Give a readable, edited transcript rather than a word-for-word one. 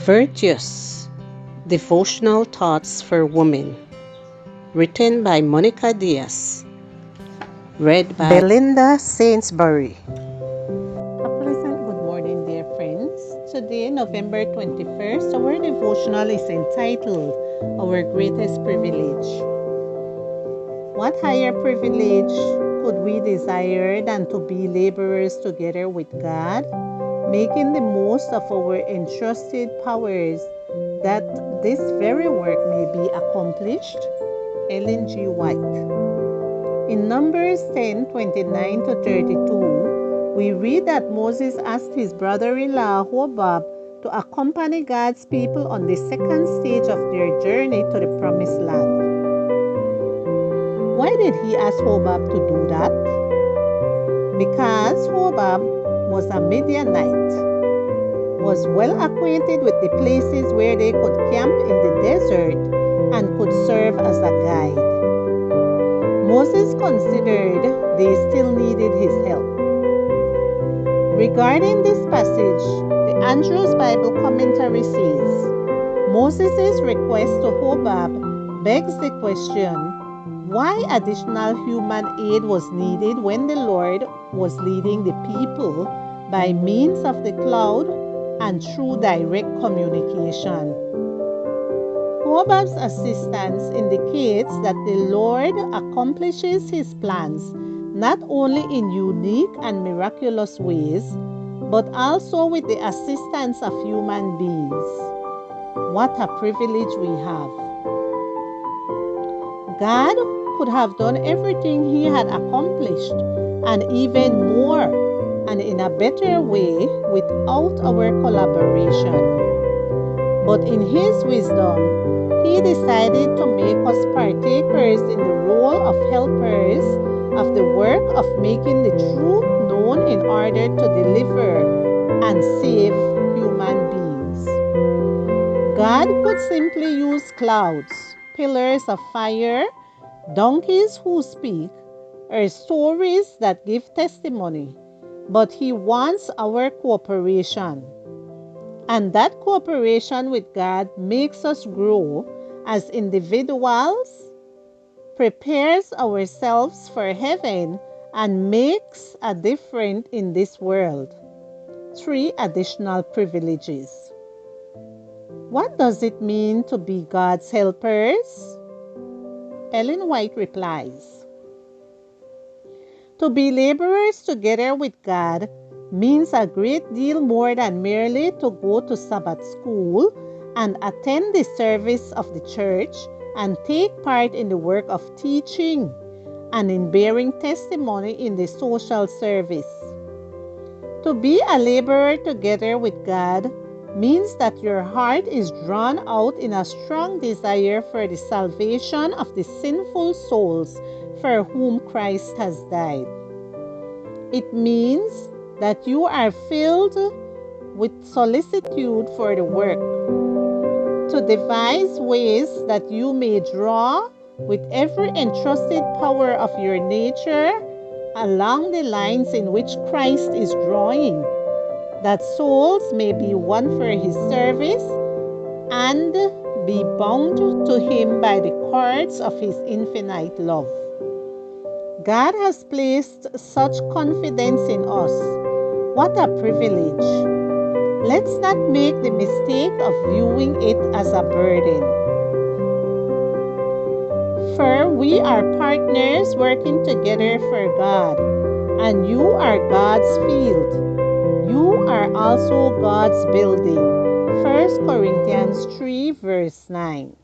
Virtuous Devotional Thoughts for Women, written by Monica Diaz, read by Belinda Sainsbury. A pleasant good morning, dear friends. Today, November 21st, our devotional is entitled Our Greatest Privilege. What higher privilege could we desire than to be laborers together with God, making the most of our entrusted powers that this very work may be accomplished? Ellen G. White. In Numbers 10:29 to 32, we read that Moses asked his brother-in-law Hobab to accompany God's people on the second stage of their journey to the Promised Land. Why did he ask Hobab to do that? Because Hobab was a Midianite, was well acquainted with the places where they could camp in the desert and could serve as a guide. Moses considered they still needed his help. Regarding this passage, the Andrews Bible Commentary says, Moses' request to Hobab begs the question, why additional human aid was needed when the Lord was leading the people by means of the cloud and through direct communication. Hobab's assistance indicates that the Lord accomplishes his plans not only in unique and miraculous ways, but also with the assistance of human beings. What a privilege we have! God could have done everything he had accomplished and even more and in a better way without our collaboration. But in his wisdom, he decided to make us partakers in the role of helpers of the work of making the truth known in order to deliver and save human beings. God could simply use clouds, pillars of fire, donkeys who speak, or stories that give testimony, but he wants our cooperation. And that cooperation with God makes us grow as individuals, prepares ourselves for heaven, and makes a difference in this world. 3 additional privileges. What does it mean to be God's helpers? Ellen White replies, to be laborers together with God means a great deal more than merely to go to Sabbath school and attend the service of the church and take part in the work of teaching and in bearing testimony in the social service. To be a laborer together with God means that your heart is drawn out in a strong desire for the salvation of the sinful souls for whom Christ has died. It means that you are filled with solicitude for the work, to devise ways that you may draw with every entrusted power of your nature along the lines in which Christ is drawing, that souls may be won for his service and be bound to him by the cords of his infinite love. God has placed such confidence in us. What a privilege! Let's not make the mistake of viewing it as a burden. For we are partners working together for God, and you are God's field. You are also God's building. 1 Corinthians 3 verse 9.